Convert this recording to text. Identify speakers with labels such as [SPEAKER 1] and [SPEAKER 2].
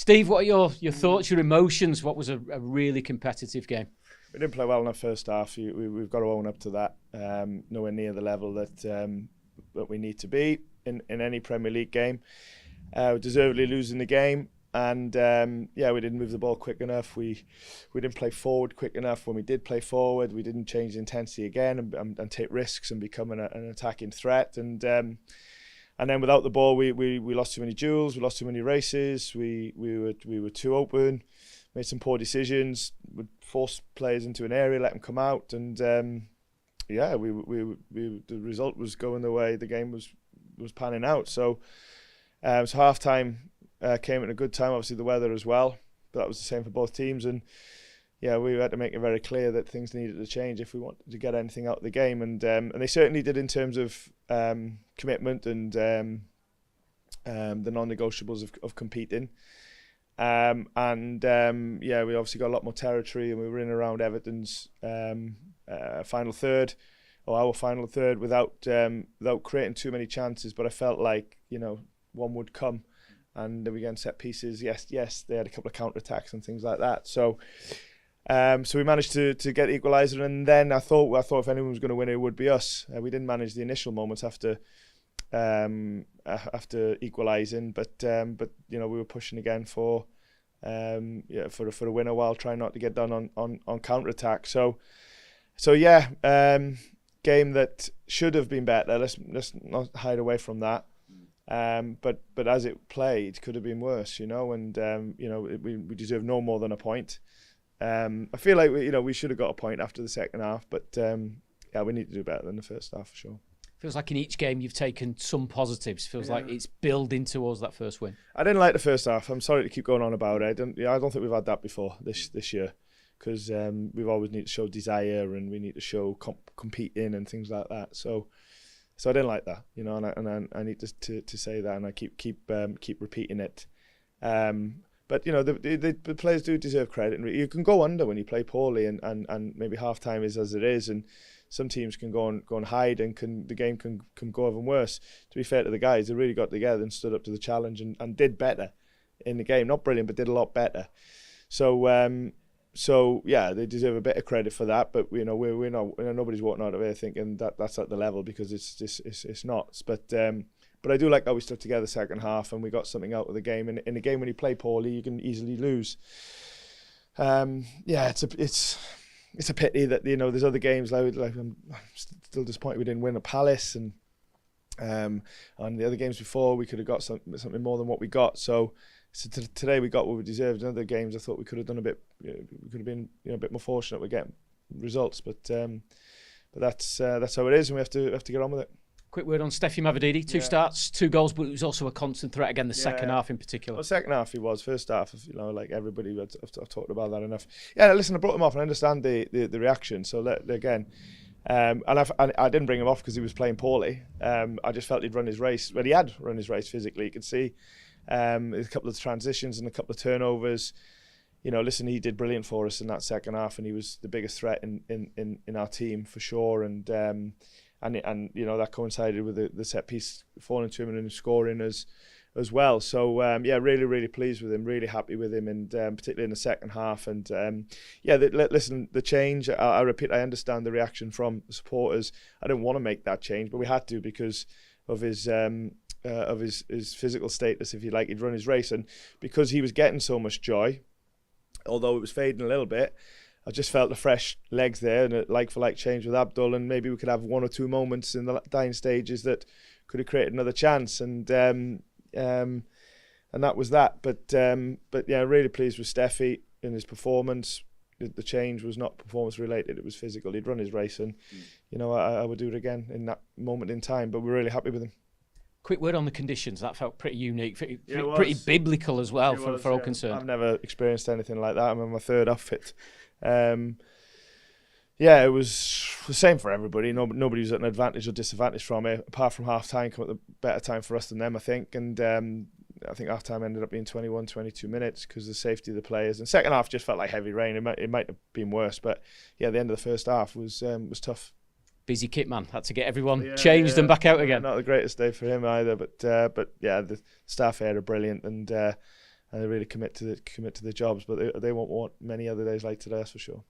[SPEAKER 1] Steve, what are your thoughts, your emotions? What was a really competitive game?
[SPEAKER 2] We didn't play well in the first half. We've got to own up to that. Nowhere near the level that we need to be in any Premier League game. Deservedly losing the game. And we didn't move the ball quick enough. We didn't play forward quick enough. When we did play forward, we didn't change the intensity again and take risks and become an attacking threat. And then without the ball, we lost too many duels. We lost too many races. We were too open. Made some poor decisions. Would force players into an area, let them come out, and the result was going the way the game was panning out. So half time. Came at a good time, obviously the weather as well, but that was the same for both teams, and we had to make it very clear that things needed to change if we wanted to get anything out of the game, and they certainly did in terms of commitment and the non-negotiables of competing, we obviously got a lot more territory, and we were in around Everton's final third, or our final third, without creating too many chances, but I felt like one would come. And we again set pieces. Yes, they had a couple of counter attacks and things like that. So we managed to get the equaliser, and then I thought if anyone was going to win, it would be us. We didn't manage the initial moments after equalising, but we were pushing again for a winner while trying not to get done on counter attack. So game that should have been better. Let's not hide away from that. But as it played, could have been worse, and we deserve no more than a point. I feel like we should have got a point after the second half, but we need to do better than the first half for sure.
[SPEAKER 1] Feels like in each game you've taken some positives. Feels like it's building towards that first win.
[SPEAKER 2] I didn't like the first half. I'm sorry to keep going on about it. I don't think we've had that before this year, because we've always need to show desire, and we need to show competing and things like that. So I didn't like that, and I need to say that, and I keep repeating it. But the players do deserve credit. And you can go under when you play poorly, and maybe half time is as it is, and some teams can go and hide, and the game can go even worse. To be fair to the guys, they really got together and stood up to the challenge and did better in the game. Not brilliant, but did a lot better. So they deserve a bit of credit for that, but we're not. Nobody's walking out of here thinking that's at the level, because it's not. But I do like how we stuck together second half, and we got something out of the game. And in a game when you play poorly, you can easily lose. It's a pity that there's other games like I'm still disappointed we didn't win at Palace, and the other games before we could have got something more than what we got. So today we got what we deserved. In other games, I thought we could have done a bit. We could have been a bit more fortunate with getting results, but that's how it is, and we have to get on with it.
[SPEAKER 1] Quick word on Steffi Mavididi. 2 starts, 2 goals, but it was also a constant threat again. The second half in particular.
[SPEAKER 2] Well, second half he was. First half, like everybody, I've talked about that enough. Yeah, listen, I brought him off, and I understand the reaction. So again. And I didn't bring him off because he was playing poorly. I just felt he'd run his race. Well, he had run his race physically. You could see a couple of transitions and a couple of turnovers. Listen, he did brilliant for us in that second half, and he was the biggest threat in our team for sure. And that coincided with the set piece falling to him and scoring as well. So really, really pleased with him, really happy with him, and particularly in the second half. And listen, the change, I repeat, I understand the reaction from the supporters. I didn't want to make that change, but we had to because of his physical status, if you like. He'd run his race, and because he was getting so much joy, although it was fading a little bit, I just felt the fresh legs there, and a like-for-like change with Abdul, and maybe we could have 1 or 2 moments in the dying stages that could have created another chance, and that was that. But really pleased with Steffi in his performance. The change was not performance related; it was physical. He'd run his race, and I would do it again in that moment in time. But we're really happy with him.
[SPEAKER 1] Quick word on the conditions. That felt pretty unique, pretty biblical as well for all concerned.
[SPEAKER 2] I've never experienced anything like that. I'm in my 3rd outfit. It was the same for everybody. Nobody was at an advantage or disadvantage from it, apart from half time. Come at the better time for us than them, I think. And I think half time ended up being 21, 22 minutes because of the safety of the players. And second half just felt like heavy rain. It might have been worse, but the end of the first half was tough.
[SPEAKER 1] Busy kit man, had to get everyone changed and back out again.
[SPEAKER 2] Not the greatest day for him either, but the staff here are brilliant, and and they really commit to the jobs. But they won't want many other days like today, that's for sure.